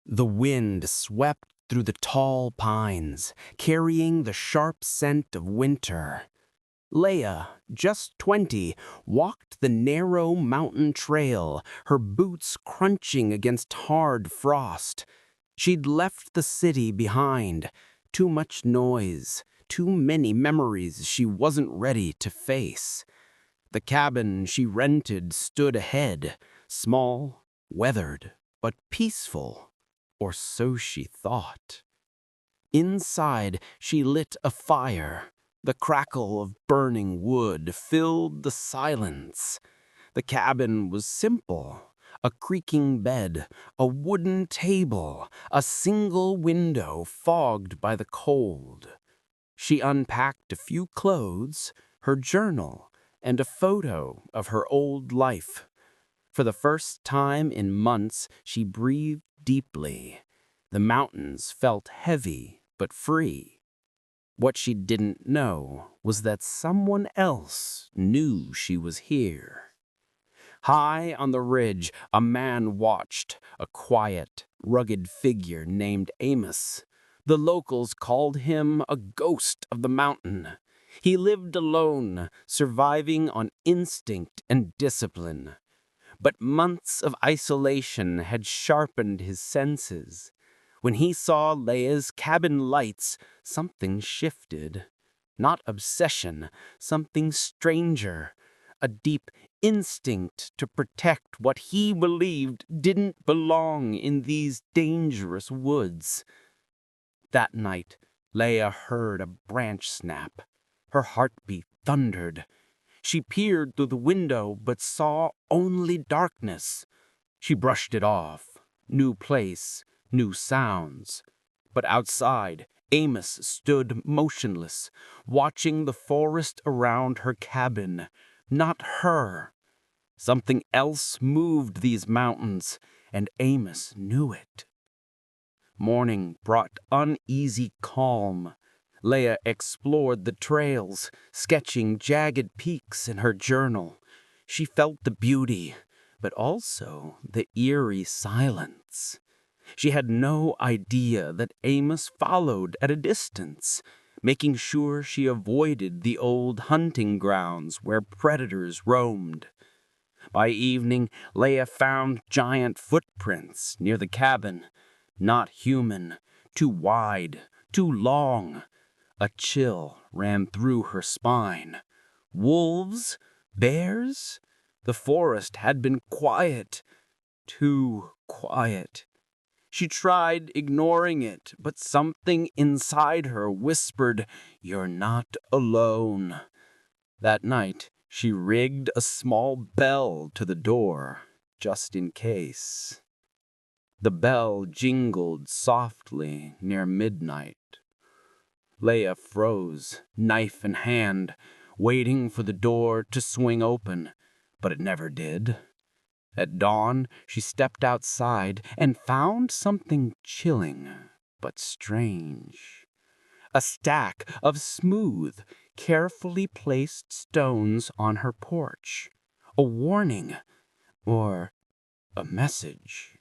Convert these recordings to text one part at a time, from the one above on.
The wind swept through the tall pines, carrying the sharp scent of winter. Leia, just 20, walked the narrow mountain trail, her boots crunching against hard frost. She'd left the city behind. Too much noise, too many memories she wasn't ready to face. The cabin she rented stood ahead, small, weathered, but peaceful, or so she thought. Inside, she lit a fire. The crackle of burning wood filled the silence. The cabin was simple. A creaking bed, a wooden table, a single window fogged by the cold. She unpacked a few clothes, her journal, and a photo of her old life. For the first time in months, she breathed deeply. The mountains felt heavy but free. What she didn't know was that someone else knew she was here. High on the ridge, a man watched, a quiet, rugged figure named Amos. The locals called him a ghost of the mountain. He lived alone, surviving on instinct and discipline. But months of isolation had sharpened his senses. When he saw Leia's cabin lights, something shifted. Not obsession, something stranger. A deep instinct to protect what he believed didn't belong in these dangerous woods. That night, Leia heard a branch snap. Her heartbeat thundered. She peered through the window but saw only darkness. She brushed it off. New place, new sounds. But outside, Amos stood motionless, watching the forest around her cabin. Not her. Something else moved these mountains, and Amos knew it. Morning brought uneasy calm. Leia explored the trails, sketching jagged peaks in her journal. She felt the beauty, but also the eerie silence. She had no idea that Amos followed at a distance, making sure she avoided the old hunting grounds where predators roamed. By evening, Leia found giant footprints near the cabin. Not human, too wide, too long. A chill ran through her spine. Wolves? Bears? The forest had been quiet. Too quiet. She tried ignoring it, but something inside her whispered, "You're not alone." That night, she rigged a small bell to the door, just in case. The bell jingled softly near midnight. Leia froze, knife in hand, waiting for the door to swing open, but it never did. At dawn, she stepped outside and found something chilling but strange. A stack of smooth, carefully placed stones on her porch. A warning, or a message.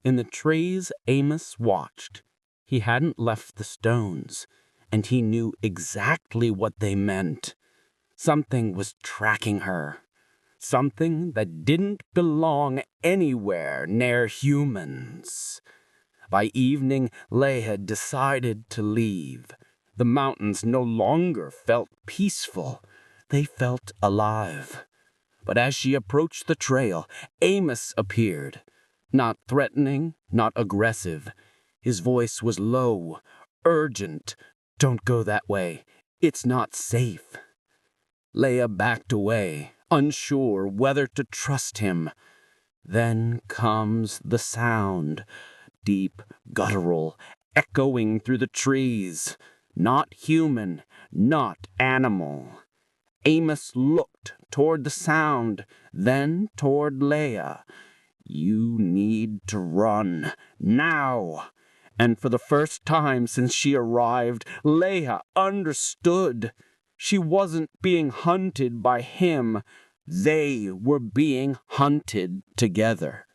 In the trays Amos watched, he hadn't left the stones, and he knew exactly what they meant. Something was tracking her. Something that didn't belong anywhere near humans. By evening, Leia decided to leave. The mountains no longer felt peaceful. They felt alive. But as she approached the trail, Amos appeared. Not threatening, not aggressive. His voice was low, urgent. "Don't go that way. It's not safe." Leia backed away, unsure whether to trust him. Then comes the sound, deep, guttural, echoing through the trees. Not human, not animal. Amos looked toward the sound, then toward Leia. "You need to run, now." And for the first time since she arrived, Leia understood. She wasn't being hunted by him. They were being hunted together.